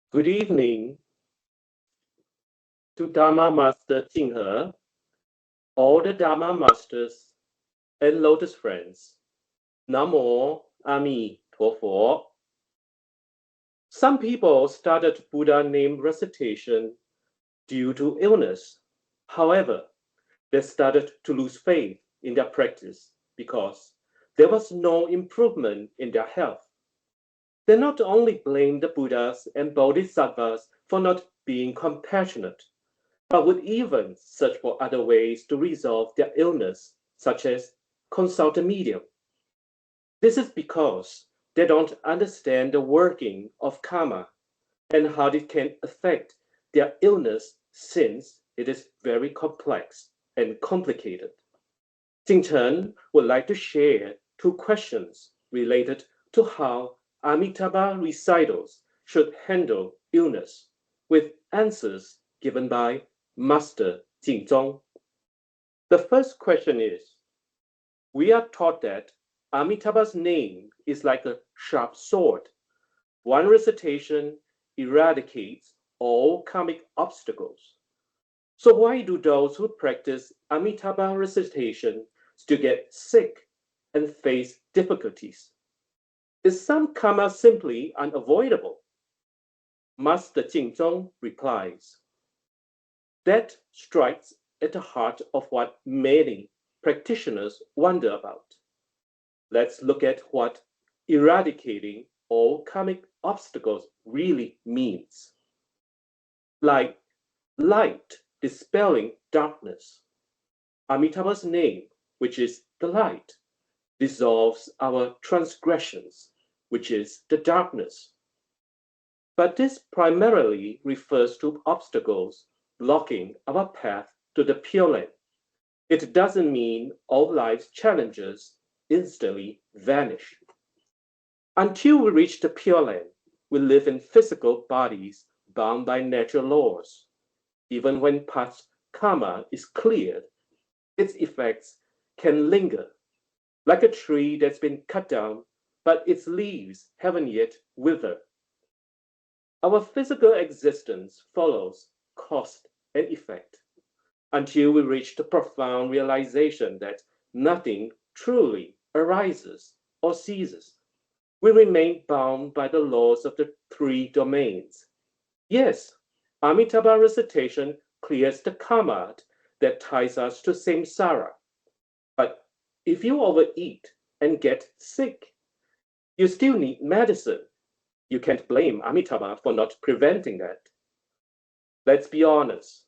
Good evening to Dharma Master Jinghe, all the Dharma Masters and Lotus friends. Namo Amituofo. Some people started Buddha name recitation due to illness. However, they started to lose faith in their practice because there was no improvement in their health. They not only blamed the Buddhas and Bodhisattvas for not being compassionate, but would even search for other ways to resolve their illness, such as consult a medium. This is because they don't understand the working of karma and how it can affect their illness since it is very complex and complicated. Jing Chen would like to share two questions related to how Amitabha-reciters should handle illness, with answers given by Master Jingzong. The first question is, we are taught that Amitabha's name is like a sharp sword. One recitation eradicates all karmic obstacles. So why do those who practice Amitabha-recitation still get sick and face difficulties? Is some karma simply unavoidable? Master Jingzong replies, that strikes at the heart of what many practitioners wonder about. Let's look at what eradicating all karmic obstacles really means. Like light dispelling darkness. Amitabha's name, which is the light, dissolves our transgressions, which is the darkness. But this primarily refers to obstacles blocking our path to the Pure Land. It doesn't mean all life's challenges instantly vanish. Until we reach the Pure Land, we live in physical bodies bound by natural laws. Even when past karma is cleared, its effects can linger, like a tree that's been cut down, but its leaves haven't yet withered. Our physical existence follows cause and effect until we reach the profound realization that nothing truly arises or ceases. We remain bound by the laws of the three domains. Yes, Amitabha recitation clears the karma that ties us to samsara. But if you overeat and get sick, you still need medicine. You can't blame Amitabha for not preventing that. Let's be honest,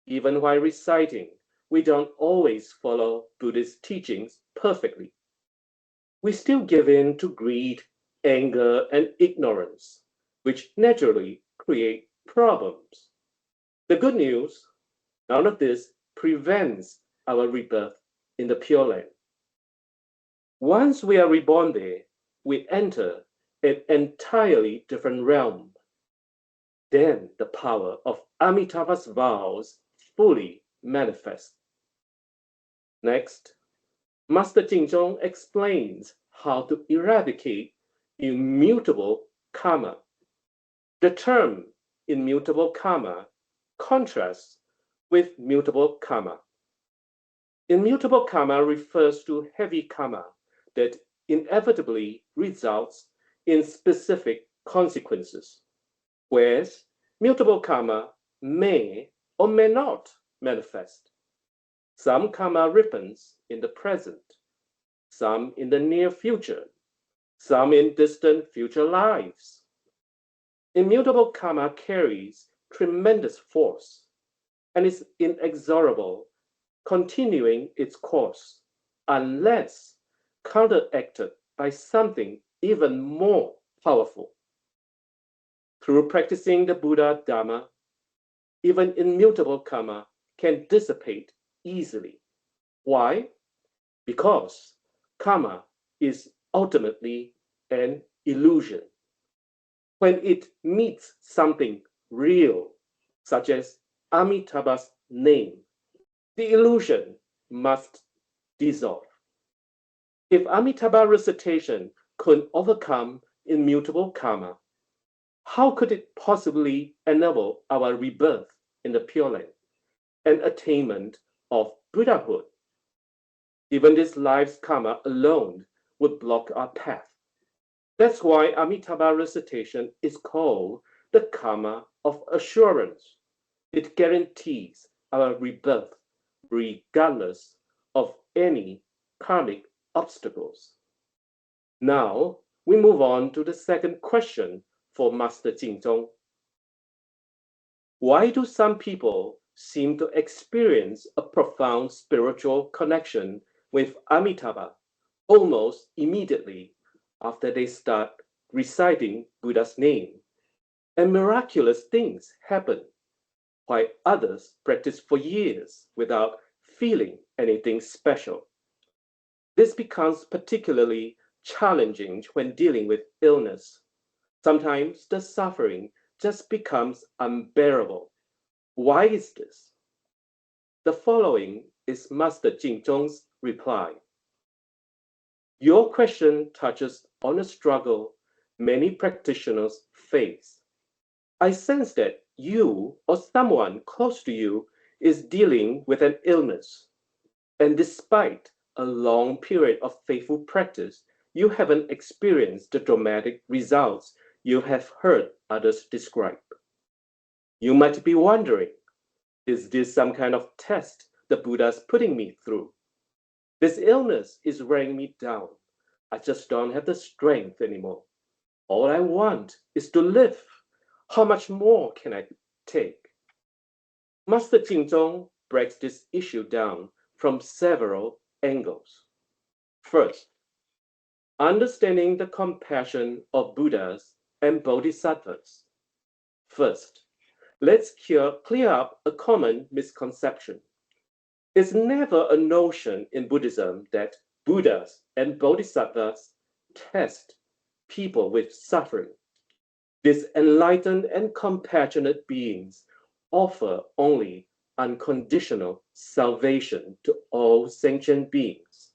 even while reciting, we don't always follow Buddhist teachings perfectly. We still give in to greed, anger, and ignorance, which naturally create problems. The good news, none of this prevents our rebirth in the Pure Land. Once we are reborn there, we enter an entirely different realm. Then the power of Amitabha's vows fully manifests. Next, Master Jingzong explains how to eradicate immutable karma. The term immutable karma contrasts with mutable karma. Immutable karma refers to heavy karma that inevitably results in specific consequences, whereas mutable karma may or may not manifest. Some karma ripens in the present, some in the near future, some in distant future lives. Immutable karma carries tremendous force and is inexorable, continuing its course, unless counteracted by something even more powerful. Through practicing the Buddha Dharma, even immutable karma can dissipate easily. Why? Because karma is ultimately an illusion. When it meets something real, such as Amitabha's name, the illusion must dissolve. If Amitabha recitation could overcome immutable karma, How could it possibly enable our rebirth in the Pure Land and attainment of Buddhahood? Even this life's karma alone would block our path. That's why Amitabha-recitation is called the karma of assurance. It guarantees our rebirth regardless of any karmic obstacles. Now, we move on to the second question for Master Jingzong. Why do some people seem to experience a profound spiritual connection with Amitabha almost immediately after they start reciting Buddha's name, and miraculous things happen, while others practice for years without feeling anything special? This becomes particularly challenging when dealing with illness. Sometimes the suffering just becomes unbearable. Why is this? The following is Master Jingzong's reply. Your question touches on a struggle many practitioners face. I sense that you or someone close to you is dealing with an illness, and despite a long period of faithful practice, you haven't experienced the dramatic results you have heard others describe. You might be wondering, is this some kind of test the Buddha's putting me through? This illness is wearing me down. I just don't have the strength anymore. All I want is to live. How much more can I take? Master Jingzong breaks this issue down from several angles. First, understanding the compassion of Buddhas and Bodhisattvas. First, let's clear up a common misconception. It's never a notion in Buddhism that Buddhas and Bodhisattvas test people with suffering. These enlightened and compassionate beings offer only unconditional salvation to all sentient beings.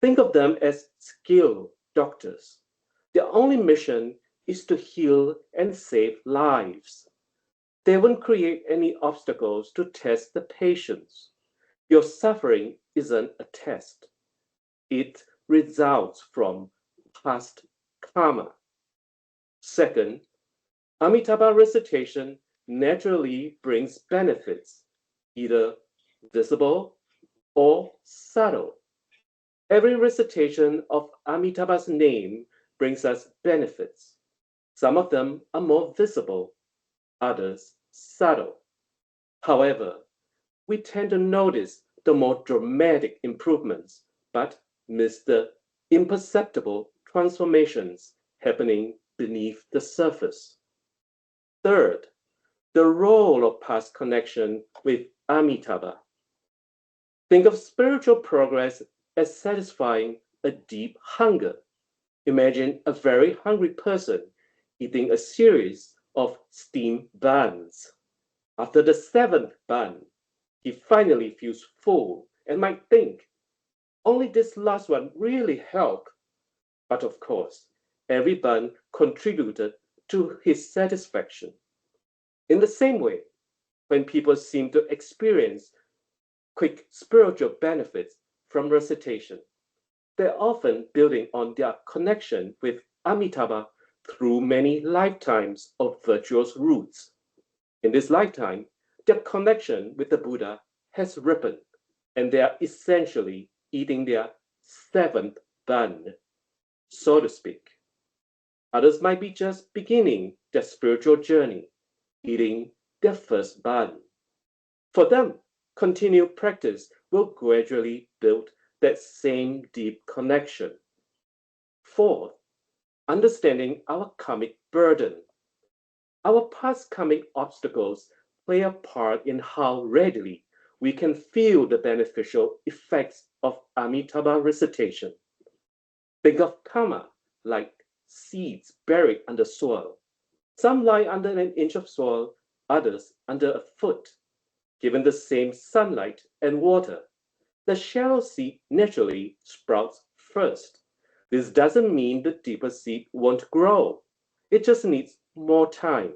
Think of them as skilled doctors. Their only mission is to heal and save lives. They won't create any obstacles to test the patients. Your suffering isn't a test. It results from past karma. Second, Amitabha-recitation naturally brings benefits, either visible or subtle. Every recitation of Amitabha's name brings us benefits. Some of them are more visible, others subtle. However, we tend to notice the more dramatic improvements, but miss the imperceptible transformations happening beneath the surface. Third, the role of past connection with Amitabha. Think of spiritual progress as satisfying a deep hunger. Imagine a very hungry person eating a series of steamed buns. After the seventh bun, he finally feels full and might think, only this last one really helped. But of course, every bun contributed to his satisfaction. In the same way, when people seem to experience quick spiritual benefits from recitation, they're often building on their connection with Amitabha through many lifetimes of virtuous roots. In this lifetime, their connection with the Buddha has ripened, and they are essentially eating their seventh bun, so to speak. Others might be just beginning their spiritual journey, eating their first bun. For them, continued practice will gradually build that same deep connection. Fourth, understanding our karmic burden. Our past karmic obstacles play a part in how readily we can feel the beneficial effects of Amitabha recitation. Think of karma like seeds buried under soil. Some lie under an inch of soil, others under a foot. Given the same sunlight and water, the shallow seed naturally sprouts first. This doesn't mean the deeper seed won't grow. It just needs more time.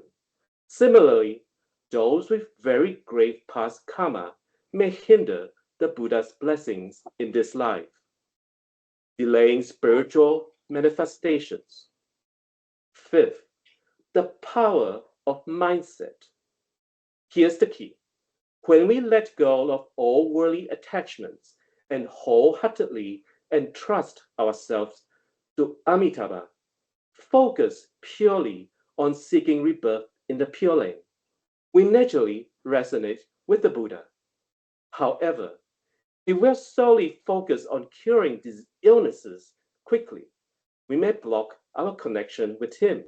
Similarly, those with very grave past karma may hinder the Buddha's blessings in this life, delaying spiritual manifestations. Fifth, the power of mindset. Here's the key. When we let go of all worldly attachments and wholeheartedly entrust ourselves to Amitabha, focus purely on seeking rebirth in the Pure Land, we naturally resonate with the Buddha. However, if we're solely focused on curing these illnesses quickly, we may block our connection with him.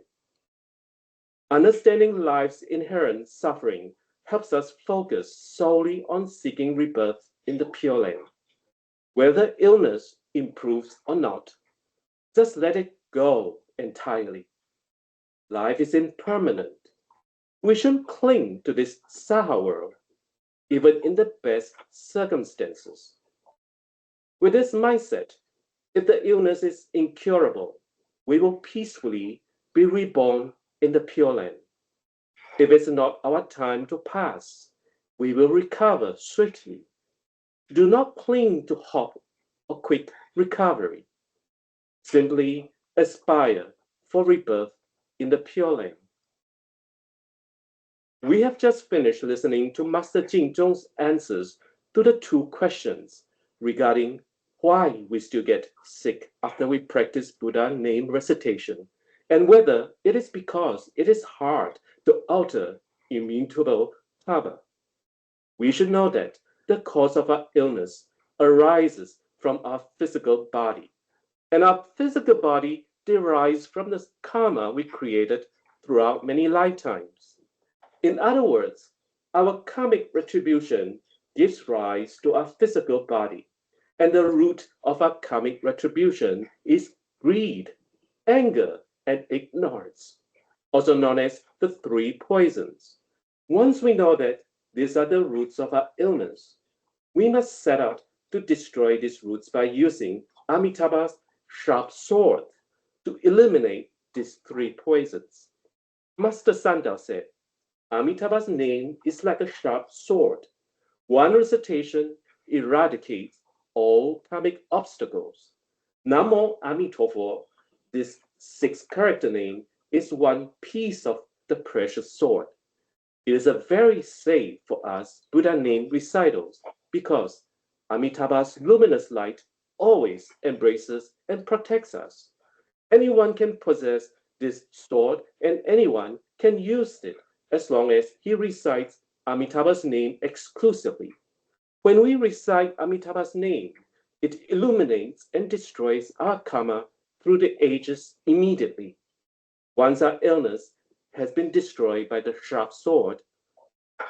Understanding life's inherent suffering helps us focus solely on seeking rebirth in the Pure Land. Whether illness improves or not, just let it go entirely. Life is impermanent. We shouldn't cling to this Saha world, even in the best circumstances. With this mindset, if the illness is incurable, we will peacefully be reborn in the Pure Land. If it's not our time to pass, we will recover swiftly. Do not cling to hope or quick recovery. Simply aspire for rebirth in the Pure Land. We have just finished listening to Master Jingzong's answers to the two questions regarding why we still get sick after we practice Buddha name recitation, and whether it is because it is hard to alter immutable Taba. We should know that the cause of our illness arises from our physical body, and our physical body derives from the karma we created throughout many lifetimes. In other words, our karmic retribution gives rise to our physical body, and the root of our karmic retribution is greed, anger, and ignorance, also known as the three poisons. Once we know that these are the roots of our illness, we must set out to destroy these roots by using Amitabha's sharp sword to eliminate these three poisons. Master Sandal said, Amitabha's name is like a sharp sword. One recitation eradicates all karmic obstacles. Namo Amituofo, this six-character name, is one piece of the precious sword. It is a very safe for us Buddha name recitals because Amitabha's luminous light always embraces and protects us. Anyone can possess this sword and anyone can use it as long as he recites Amitabha's name exclusively. When we recite Amitabha's name, it illuminates and destroys our karma through the ages immediately. Once our illness has been destroyed by the sharp sword,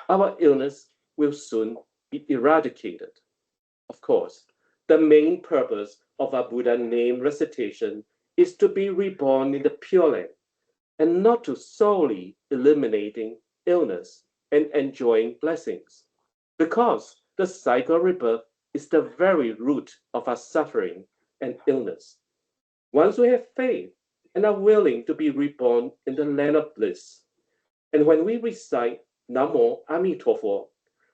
our illness will soon be eradicated. Of course, the main purpose of our Buddha name recitation is to be reborn in the Pure Land, and not to solely eliminating illness and enjoying blessings. Because the cycle of rebirth is the very root of our suffering and illness. Once we have faith and are willing to be reborn in the land of bliss, and when we recite Namo Amituofo,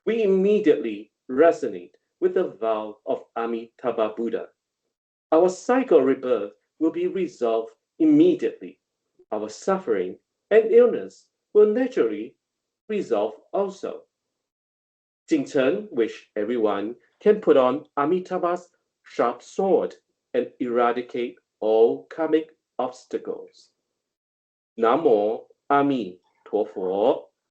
we immediately resonate with the vow of Amitabha Buddha. Our cycle of rebirth will be resolved immediately. Our suffering and illness will naturally resolve also. Jing Chen wish everyone can put on Amitabha's sharp sword and eradicate all karmic obstacles. Namo Amituofo.